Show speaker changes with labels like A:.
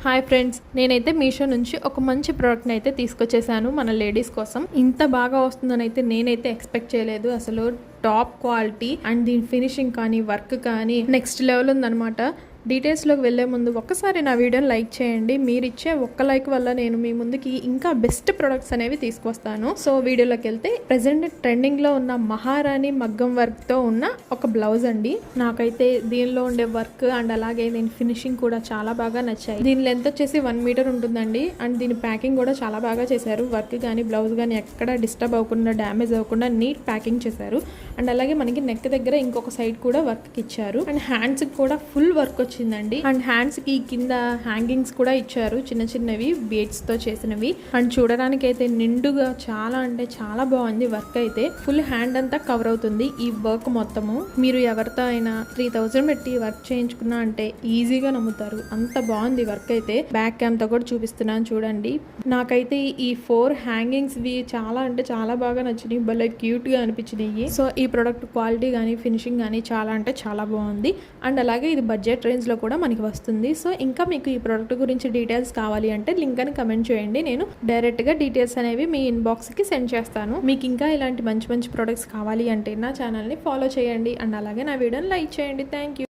A: Hi friends, నేనైతే మీషో నుంచి ఒక మంచి ప్రోడక్ట్ని అయితే తీసుకొచ్చేసాను మన లేడీస్ కోసం. ఇంత బాగా వస్తుందని అయితే నేనైతే ఎక్స్పెక్ట్ చేయలేదు. అసలు టాప్ క్వాలిటీ అండ్ దీని ఫినిషింగ్ కానీ వర్క్ కానీ నెక్స్ట్ లెవెల్ ఉందన్నమాట. డీటెయిల్స్లోకి వెళ్ళే ముందు ఒక్కసారి నా వీడియోని లైక్ చేయండి. మీరు ఇచ్చే ఒక్క లైక్ వల్ల నేను మీ ముందుకి ఇంకా బెస్ట్ ప్రొడక్ట్స్ అనేవి తీసుకొస్తాను. సో వీడియోలోకి వెళ్తే ప్రెసెంట్ ట్రెండింగ్లో ఉన్న మహారాణి మగ్గం వర్క్తో ఉన్న ఒక బ్లౌజ్ అండి. నాకైతే దీనిలో ఉండే వర్క్ అండ్ అలాగే దీని ఫినిషింగ్ కూడా చాలా బాగా నచ్చాయి. దీని లెంత్ వచ్చేసి 1 మీటర్ ఉంటుందండి. అండ్ దీని ప్యాకింగ్ కూడా చాలా బాగా చేశారు. వర్క్ కానీ బ్లౌజ్ కానీ ఎక్కడ డిస్టర్బ్ అవ్వకుండా డ్యామేజ్ అవ్వకుండా నీట్ ప్యాకింగ్ చేశారు. అండ్ అలాగే మనకి నెక్ దగ్గర ఇంకొక సైడ్ కూడా వర్క్ ఇచ్చారు. అండ్ హ్యాండ్స్ కూడా ఫుల్ వర్క్ వచ్చిందండి. అండ్ హ్యాండ్స్ కి కింద హ్యాంగింగ్స్ కూడా ఇచ్చారు, చిన్న చిన్నవి బీడ్స్ తో చేసినవి. అండ్ చూడడానికి అయితే నిండుగా చాలా అంటే చాలా బాగుంది. వర్క్ అయితే ఫుల్ హ్యాండ్ అంతా కవర్ అవుతుంది ఈ వర్క్ మొత్తము. మీరు ఎవరితో అయినా 3000 పెట్టి వర్క్ చేయించుకున్నా అంటే ఈజీగా నమ్ముతారు, అంత బాగుంది వర్క్ అయితే. బ్యాక్ క్యామ్ తో కూడా చూపిస్తున్నాను చూడండి. నాకైతే ఈ 4 హ్యాంగింగ్స్ వి చాలా అంటే చాలా బాగా నచ్చినాయి, భలే క్యూట్ గా అనిపించినాయి. సో ఈ ప్రోడక్ట్ క్వాలిటీ కానీ ఫినిషింగ్ కానీ చాలా అంటే చాలా బాగుంది. అండ్ అలాగే ఇది బడ్జెట్ రేంజ్ లో కూడా మనకి వస్తుంది. సో ఇంకా మీకు ఈ ప్రోడక్ట్ గురించి డీటెయిల్స్ కావాలి అంటే లింక్ అని కమెంట్ చేయండి. నేను డైరెక్ట్ గా డీటెయిల్స్ అనేవి మీ ఇన్బాక్స్ కి సెండ్ చేస్తాను. మీకు ఇంకా ఇలాంటి మంచి మంచి ప్రొడక్ట్స్ కావాలి అంటే నా ఛానల్ ని ఫాలో చేయండి. అండ్ అలాగే నా వీడియోని లైక్ చేయండి. Thank you.